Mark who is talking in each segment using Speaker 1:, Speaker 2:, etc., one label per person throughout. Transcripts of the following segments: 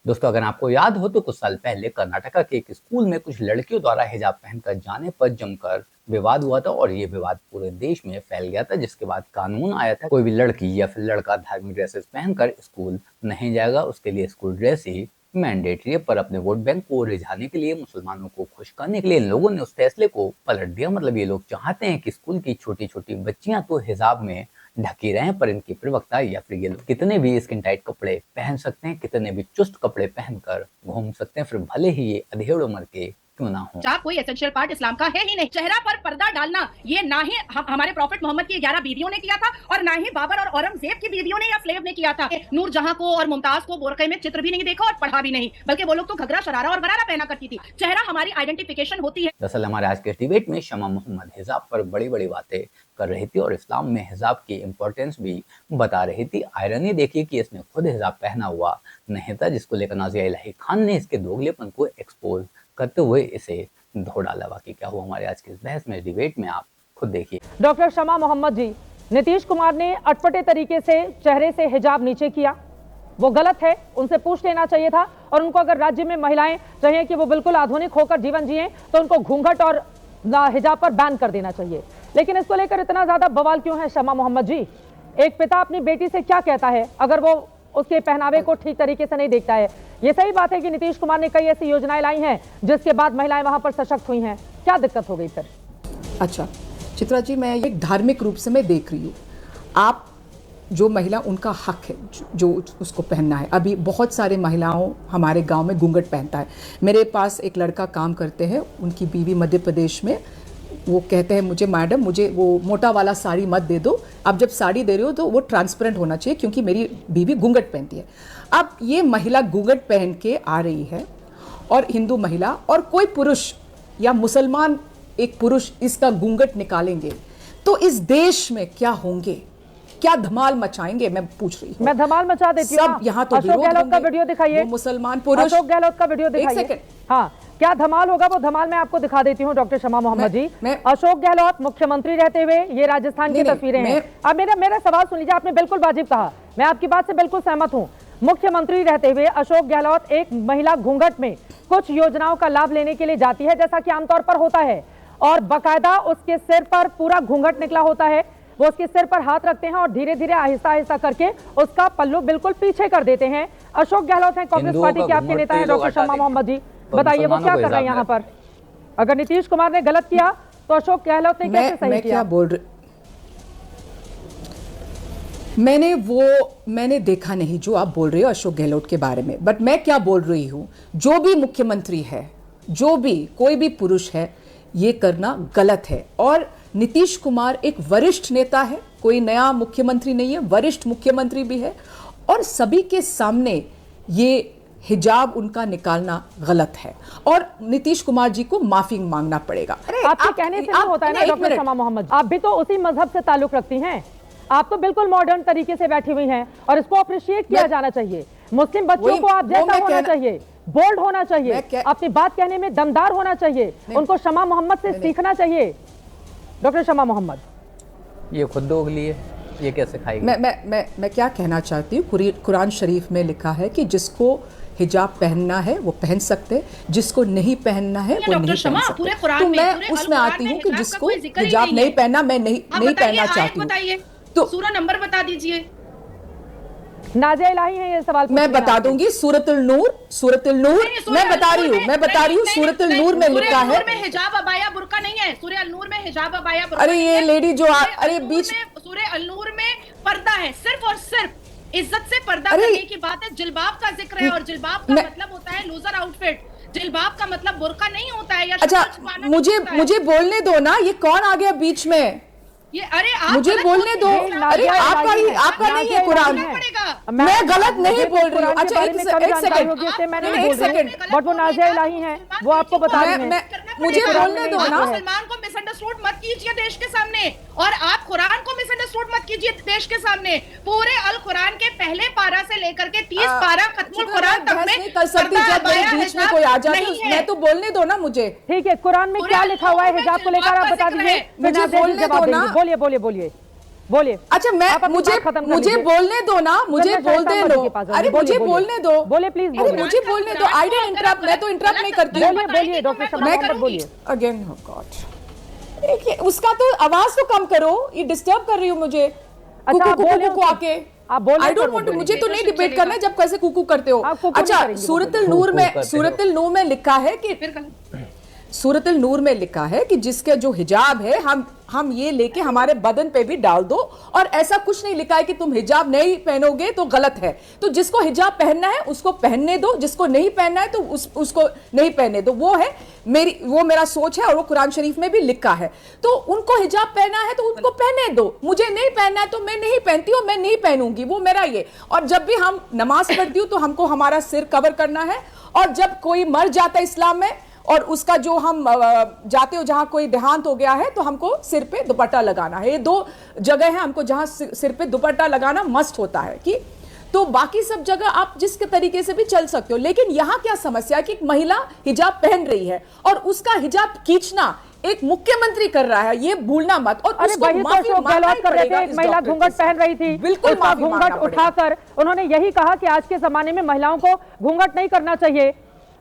Speaker 1: दोस्तों, अगर आपको याद हो तो कुछ साल पहले कर्नाटका के एक स्कूल में कुछ लड़कियों द्वारा हिजाब पहनकर जाने पर जमकर विवाद हुआ था और ये विवाद पूरे देश में फैल गया था, जिसके बाद कानून आया था कोई भी लड़की या फिर लड़का धार्मिक ड्रेसेस पहनकर स्कूल नहीं जाएगा, उसके लिए स्कूल ड्रेस ही मैंडेटरी है। पर अपने वोट बैंक को रिझाने के लिए, मुसलमानों को खुश करने के लिए इन लोगों ने उस फैसले को पलट दिया। मतलब ये लोग चाहते हैं कि स्कूल की छोटी छोटी बच्चियां तो हिजाब में ढकी रहे, पर इनके प्रवक्ता या फिर ये लोग कितने भी स्किन टाइट कपड़े पहन सकते हैं, कितने भी चुस्त कपड़े पहनकर घूम सकते हैं, फिर भले ही ये अधेड़ उम्र के क्यों ना हो।
Speaker 2: हिजाब कोई एसेंशियल पार्ट इस्लाम का है ही नहीं। चेहरा पर पर्दा डालना ये ना ही हमारे प्रॉफिट मोहम्मद की 11 बीवियों ने किया था और ना ही बाबर और औरंगजेब की बीवियों ने या स्लेव ने किया था। नूरजहां को और मुमताज को बोरके में चित्र भी नहीं देखा और पढ़ा भी नहीं, बल्कि वो लोग तो घगरा शरारा और गरारा पहना करती थी। चेहरा हमारी आइडेंटिफिकेशन होती है।
Speaker 1: दरअसल हमारे आज के डिबेट में शमा मोहम्मद हिजाब पर बड़ी बड़ी बातें कर रही थी और इस्लाम में हिजाब की इम्पोर्टेंस भी बता रही थी। आयरनी देखिए कि इसने खुद हिजाब पहना हुआ नहीं था, जिसको लेकर नाज़िया इलाही खान ने इसके दोगलेपन को एक्सपोज करते हुए इसे धो डाला। बाकी क्या हुआ हमारे आज की इस बहस में, डिबेट में, आप खुद देखिए।
Speaker 3: डॉक्टर शमा मोहम्मद जी, नीतीश कुमार ने अटपटे तरीके से चेहरे से हिजाब नीचे किया, वो गलत है, उनसे पूछ लेना चाहिए था। और उनको अगर राज्य में महिलाएं चाहिए कि वो बिल्कुल आधुनिक होकर जीवन जिए तो उनको घूंघट और हिजाब पर बैन कर देना चाहिए। लेकिन इसको लेकर इतना ज्यादा बवाल क्यों है शमा मोहम्मद जी? एक पिता अपनी बेटी से क्या कहता है अगर वो उसके पहनावे को ठीक तरीके से नहीं देखता है? ये सही बात है कि नीतीश कुमार ने कई ऐसी योजनाएं लाई हैं जिसके बाद महिलाएं वहां पर सशक्त हुई हैं, क्या दिक्कत हो गई फिर?
Speaker 4: अच्छा चित्रा जी, मैं एक धार्मिक रूप से मैं देख रही हूँ, आप जो महिला उनका हक है जो उसको पहनना है। अभी बहुत सारे महिलाओं हमारे गांव में घूंघट पहनता है। मेरे पास एक लड़का काम करते हैं, उनकी बीवी मध्य प्रदेश में, वो कहते हैं मुझे मैडम मुझे वो मोटा वाला साड़ी मत दे दो, आप जब साड़ी दे रहे हो तो वो ट्रांसपेरेंट होना चाहिए क्योंकि मेरी बीवी घूंघट पहनती है। अब ये महिला घूंघट पहन के आ रही है और हिंदू महिला और कोई पुरुष या मुसलमान एक पुरुष इसका घूंघट निकालेंगे तो इस देश में क्या होंगे, क्या धमाल मचाएंगे, मैं पूछ रही हूँ।
Speaker 3: मैं धमाल मचा देती हूँ।
Speaker 4: सब यहाँ तो
Speaker 3: अशोक गहलोत का वीडियो दिखाइए,
Speaker 4: मुसलमान पुरुष।
Speaker 3: अशोक गहलोत का वीडियो दिखाइए।
Speaker 4: एक सेकंड,
Speaker 3: हाँ, क्या धमाल होगा वो धमाल मैं आपको दिखा देती हूँ डॉक्टर शमा मोहम्मद जी। अशोक गहलोत मुख्यमंत्री रहते हुए, ये राजस्थान की तस्वीरें हैं। अब मेरा सवाल सुन लीजिए, आपने बिल्कुल वाजिब कहा, मैं आपकी बात से बिल्कुल सहमत हूँ। मुख्यमंत्री रहते हुए अशोक गहलोत एक महिला घूंघट में कुछ योजनाओं का लाभ लेने के लिए जाती है, जैसा कि आमतौर पर होता है, और बाकायदा उसके सिर पर पूरा घूंघट निकला होता है। वो उसके सिर पर हाथ रखते हैं और धीरे धीरे आहिस्ता आहिस्ता करके उसका पल्लू बिल्कुल पीछे कर देते हैं। अशोक गहलोत हैं, कांग्रेस पार्टी के आपके नेता हैं डॉक्टर शमा मोहम्मद जी, बताइए वो क्या कर रहे हैं यहाँ पर? अगर नीतीश कुमार ने गलत किया तो अशोक गहलोत ने कैसे सही किया?
Speaker 4: क्या बोल रही, मैंने देखा नहीं जो आप बोल रहे हो अशोक गहलोत के बारे में, बट मैं क्या बोल रही हूँ, जो भी मुख्यमंत्री है, जो भी कोई भी पुरुष है, ये करना गलत है। और नीतीश कुमार एक वरिष्ठ नेता है, कोई नया मुख्यमंत्री नहीं है, वरिष्ठ मुख्यमंत्री भी है, और सभी के सामने ये हिजाब उनका निकालना गलत है और नीतीश कुमार जी को माफी मांगना पड़ेगा।
Speaker 3: आपके कहने से नहीं होता है ना डॉक्टर शमा मोहम्मद, आप भी तो उसी मजहब से ताल्लुक रखती हैं, आप तो बिल्कुल मॉडर्न तरीके से बैठी हुई हैं और इसको अप्रिशिएट किया जाना चाहिए। मुस्लिम बच्चों को आप जैसा होना चाहिए, बोल्ड होना चाहिए, अपनी बात कहने में दमदार होना चाहिए, उनको शमा मोहम्मद से सीखना चाहिए। डॉक्टर शमा मोहम्मद,
Speaker 1: ये खुद दोगली है, ये कैसे खाएगी?
Speaker 4: मैं क्या कहना चाहती हूँ, कुरान शरीफ में लिखा है कि जिसको हिजाब पहनना है वो पहन सकते, जिसको नहीं पहनना है वो नहीं पहन सकते। तो मैं उसमें आती हूँ कि जिसको हिजाब नहीं पहनना, मैं नहीं पहनना चाहती हूँ।
Speaker 2: तो सूरा नंबर बता दीजिए।
Speaker 3: नाज़िया इलाही है ये सवाल,
Speaker 4: मैं बता दूंगी। सूरतुल नूर मैं बता रही हूँ सूरतुल नूर में लिखा है।
Speaker 2: हिजाब अबाया बुर्का नहीं है, सूरह अल-नूर में हिजाब अबाया बुर्का।
Speaker 4: अरे ये लेडी जो अरे बीच
Speaker 2: सूरह अल-नूर में पर्दा है, सिर्फ और सिर्फ इज्जत से पर्दा करने की बात है। जिलबाब का जिक्र है और जिलबाब का मतलब होता है लूजर आउटफिट, जिलबाब का मतलब बुर्का नहीं होता है। या
Speaker 4: अच्छा, मुझे बोलने दो ना, ये कौन आ गया बीच में?
Speaker 2: ये अरे आप
Speaker 4: मुझे बोलने दो। अरे आपका नहीं है कुरान, मैं गलत नहीं बोल रही हूँ। अच्छा एक सेकंड,
Speaker 3: बट वो नाज़िया इलाही हैं, वो आपको बता रही हैं।
Speaker 4: मुझे बोलने दो ना।
Speaker 2: मुसलमान को मिसअंडरस्टूड मत कीजिए देश के सामने, और आप कुरान को मिसअंडरस्टूड मत कीजिए देश के सामने। पूरे अल कुरान के पहले पारा से लेकर के 30 पारा खत्मुल कुरान तक में
Speaker 4: कर सकती, जब मेरे बीच में कोई आ जाए मैं तो बोलने दो ना मुझे।
Speaker 3: ठीक है, कुरान में क्या लिखा हुआ है हिजाब को लेकर आप बता दीजिए,
Speaker 4: मुझे बोलने दो ना।
Speaker 3: बोलिए। बोलिए।
Speaker 4: अच्छा मैं
Speaker 3: आप अपनी
Speaker 4: मुझे
Speaker 3: बात खत्म कर
Speaker 4: मुझे
Speaker 3: लीजिए।
Speaker 4: बोलने दो ना, मुझे
Speaker 3: मैं
Speaker 4: बोलने
Speaker 3: शायस्ता
Speaker 4: दो।
Speaker 3: मलिक के पास
Speaker 4: अरे
Speaker 3: जाऊंगी।
Speaker 4: मुझे
Speaker 3: बोलिए,
Speaker 4: बोलने दो,
Speaker 3: बोलिए प्लीज
Speaker 4: अरे
Speaker 3: बोलिए।
Speaker 4: मुझे बोलने दो। आई डिडंट इंटरप्ट, मैं तो इंटरप्ट नहीं करती हूँ।
Speaker 3: बोलिए बोलिए डॉक्टर शमा मोहम्मद बोलिए।
Speaker 4: अगेन गॉड, देखिए उसका तो आवाज तो कम करो, ये डिस्टर्ब कर रही हो मुझे।
Speaker 3: अच्छा, आप बोल रहे हो
Speaker 4: को
Speaker 3: तो-
Speaker 4: आके
Speaker 3: आप बोल रहे
Speaker 4: आई
Speaker 3: हो
Speaker 4: डोंट
Speaker 3: तो
Speaker 4: वांट टू,
Speaker 3: बोलिए।
Speaker 4: मुझे तो नहीं डिबेट करना है जब कैसे कुकू करते हो।
Speaker 3: आप कुकू नहीं
Speaker 4: अच्छा
Speaker 3: करेंगे, वो
Speaker 4: सूरतुल
Speaker 3: बोलिए।
Speaker 4: नूर में,
Speaker 1: करते हो।
Speaker 4: सूरतुल नूर में लिखा है कि सूरतुल नूर में लिखा है कि जिसका जो हिजाब है हम ये लेके हमारे बदन पे भी डाल दो, और ऐसा कुछ नहीं लिखा है कि तुम हिजाब नहीं पहनोगे तो गलत है। तो जिसको हिजाब पहनना है उसको पहनने दो, जिसको नहीं पहनना है तो उसको नहीं पहनने दो। वो है वो मेरा सोच है, और वो कुरान शरीफ में भी लिखा है। तो उनको हिजाब पहना है तो उनको पहनने दो, मुझे नहीं पहनना है तो मैं नहीं पहनती हूँ, मैं नहीं पहनूंगी, वो मेरा ये। और जब भी हम नमाज पढ़ती हूँ तो हमको हमारा सिर कवर करना है, और जब कोई मर जाता है इस्लाम में और उसका जो हम जाते हो जहां कोई देहांत हो गया है तो हमको सिर पे दुपट्टा लगाना है। ये दो जगह है हमको जहां सिर पे दुपट्टा लगाना मस्ट होता है। कि तो बाकी सब जगह आप जिस तरीके से भी चल सकते हो, लेकिन यहां क्या समस्या है कि एक महिला हिजाब पहन रही है और उसका हिजाब खींचना एक मुख्यमंत्री कर रहा है, ये भूलना मत। और
Speaker 3: अरे वही तो अशोक गहलोत कर रहे थे, एक महिला घूंघट पहन रही थी,
Speaker 4: बिल्कुल
Speaker 3: उसका घूंघट उठाकर उन्होंने यही कहा कि आज के जमाने में महिलाओं को घूंघट नहीं करना चाहिए।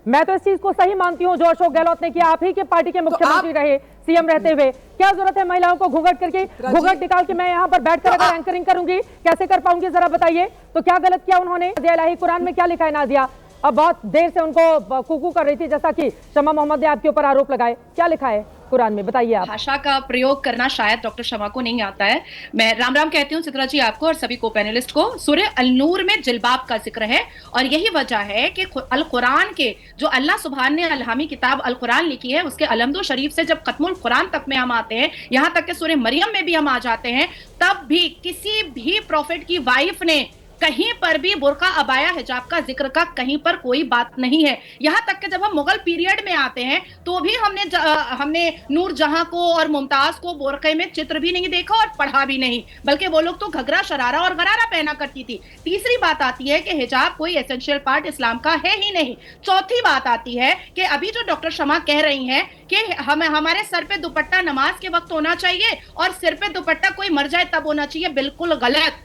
Speaker 3: मैं तो इस चीज को सही मानती हूँ जो अशोक गहलोत ने किया। आप ही के पार्टी के मुख्यमंत्री रहे सीएम रहते हुए, क्या जरूरत है महिलाओं को घूंघट करके, घूंघट निकाल के मैं यहाँ पर बैठकर अगर एंकरिंग करूंगी कैसे कर पाऊंगी, जरा बताइए। तो क्या गलत किया उन्होंने? इलाही कुरान में क्या लिखा है नाजिया? अब बहुत देर से उनको कुकू कर रही थी, जैसा कि शमा मोहम्मद ने आपके ऊपर आरोप लगाए। क्या लिखा है कुरान में, बताइए आप।
Speaker 2: भाषा का प्रयोग करना शायद डॉक्टर शमा को नहीं आता है। मैं राम राम कहती हूँ चित्रा जी आपको और सभी को पैनलिस्ट को। सूरह अल-नूर में जिल्बाब का जिक्र है, और यही वजह है कि अल कुरान के जो अल्लाह सुभान ने अलहामी किताब अल कुरान लिखी है उसके अलमदो शरीफ से जब खत्मुल कुरान तक में हम आते हैं, यहाँ तक कि सूरह मरियम में भी हम आ जाते हैं, तब भी किसी भी प्रॉफिट की वाइफ ने कहीं पर भी बुर्का अबाया हिजाब का जिक्र का कहीं पर कोई बात नहीं है। यहाँ तक कि जब हम मुगल पीरियड में आते हैं तो भी हमने नूर जहां को और मुमताज को बुर्के में चित्र भी नहीं देखा और पढ़ा भी नहीं, बल्कि वो लोग तो घघरा शरारा और गरारा पहना करती थी। तीसरी बात आती है कि हिजाब कोई एसेंशियल पार्ट इस्लाम का है ही नहीं। चौथी बात आती है कि अभी जो डॉक्टर शमा कह रही हैं कि हमारे सर पे दुपट्टा नमाज के वक्त होना चाहिए और सिर पे दुपट्टा कोई मर जाए तब होना चाहिए, बिल्कुल गलत,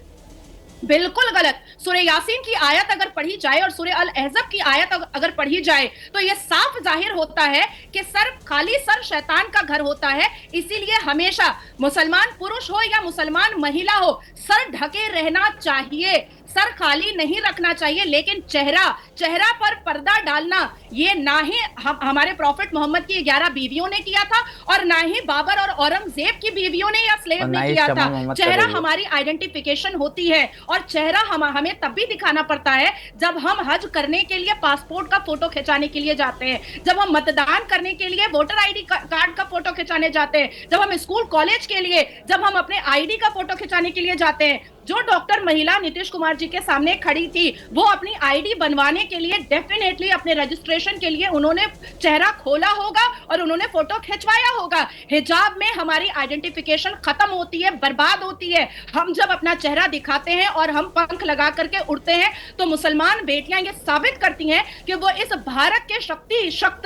Speaker 2: बिल्कुल गलत। सूरह यासीन की आयत अगर पढ़ी जाए और सूरह अल अहज़ब की आयत अगर पढ़ी जाए तो यह साफ जाहिर होता है कि खाली सर शैतान का घर होता है। इसीलिए हमेशा मुसलमान पुरुष हो या मुसलमान महिला हो, सर ढके रहना चाहिए, सर खाली नहीं रखना चाहिए। लेकिन चेहरा पर पर्दा डालना ये ना ही हमारे प्रॉफिट मोहम्मद की 11 बीवियों ने किया था और ना ही बाबर और औरंगजेब की बीवियों ने या स्लेव ने किया था। चेहरा हमारी आइडेंटिफिकेशन होती है, और चेहरा हमें तब भी दिखाना पड़ता है जब हम हज करने के लिए पासपोर्ट का फोटो खिंचाने के लिए जाते हैं, जब हम मतदान करने के लिए वोटर आईडी कार्ड का फोटो खिंचाने जाते हैं, जब हम स्कूल कॉलेज के लिए जब हम अपने आईडी का फोटो खिंचाने के लिए जाते हैं। जो डॉक्टर महिला नीतीश कुमार जी के सामने खड़ी थी वो अपनी आईडी बनवाने के लिए डेफिनेटली अपने रजिस्ट्रेशन के लिए उन्होंने चेहरा खोला होगा और उन्होंने फोटो खिंचवाया होगा। हिजाब में हमारी आइडेंटिफिकेशन खत्म होती है, बर्बाद होती है। हम जब अपना चेहरा दिखाते हैं और हम पंख लगा करके उड़ते हैं तो मुसलमान बेटियां ये साबित करती हैं कि वो इस भारत के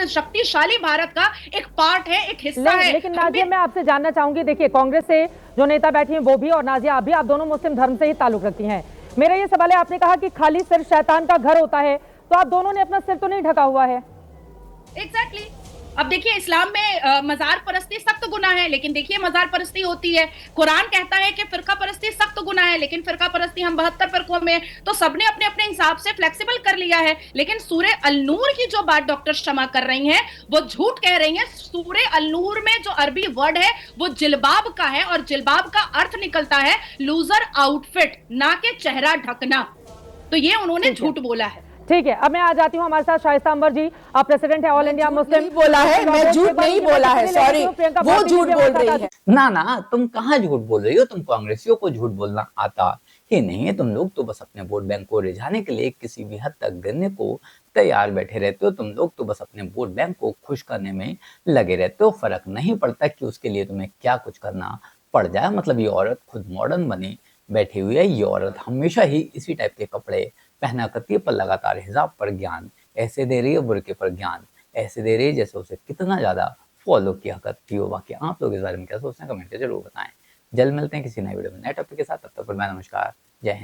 Speaker 2: शक्तिशाली भारत का एक पार्ट है, एक हिस्सा है।
Speaker 3: लेकिन नाजिया मैं आपसे जानना चाहूंगी, देखिए कांग्रेस से जो नेता बैठी हैं वो भी और नाजिया आप भी, आप दोनों मुस्लिम धर्म से ही ताल्लुक रखती हैं। मेरा ये सवाल है, आपने कहा कि खाली सिर शैतान का घर होता है, तो आप दोनों ने अपना सिर तो नहीं ढका हुआ है?
Speaker 2: एग्जैक्टली। अब देखिए इस्लाम में मजार परस्ती सख्त गुनाह है, लेकिन देखिए मजार परस्ती होती है। कुरान कहता है कि फिरका परस्ती सख्त गुनाह है, लेकिन फिरका परस्ती हम 72 फिरकों में, तो सबने अपने अपने हिसाब से फ्लेक्सिबल कर लिया है। लेकिन सूरह अल-नूर की जो बात डॉक्टर शमा कर रही हैं वो झूठ कह रही हैं। सूरह अल-नूर में जो अरबी वर्ड है वो जिल्बाब का है, और जिल्बाब का अर्थ निकलता है लूजर आउटफिट, ना कि चेहरा ढकना। तो ये उन्होंने झूठ बोला है।
Speaker 3: ठीक है, अब मैं आ जाती हूँ हमारे साथ शाइस्ता अंबर जी, आप प्रेसिडेंट है ऑल इंडिया मुस्लिम।
Speaker 4: बोला है, मैं झूठ नहीं बोला है, सॉरी, वो झूठ बोल रही है।
Speaker 1: ना तुम कहाँ झूठ बोल रही हो? तुम कांग्रेसियों को झूठ बोलना आता ही नहीं है। तुम लोग तो बस अपने वोट बैंक को रिझाने के लिए किसी भी हद तक गिरने को तैयार बैठे रहते हो। तुम लोग तो बस अपने वोट बैंक को खुश करने में लगे रहते हो। फर्क नहीं पड़ता कि उसके लिए तुम्हें क्या कुछ करना पड़ जाए। मतलब ये औरत खुद मॉडर्न बनी बैठी हुई है। ये औरत हमेशा ही इसी टाइप के कपड़े पहना करती है, पर लगातार हिजाब पर ज्ञान ऐसे दे रही है, बुर्के पर ज्ञान ऐसे दे रही है जैसे उसे कितना ज्यादा फॉलो किया करती हो। बाकी आप लोग इस बारे में क्या सोचते हैं कमेंट करके जरूर बताएं। जल्द मिलते हैं किसी नए वीडियो में नए टॉपिक के साथ, तब तक मैं नमस्कार, जय हिंद।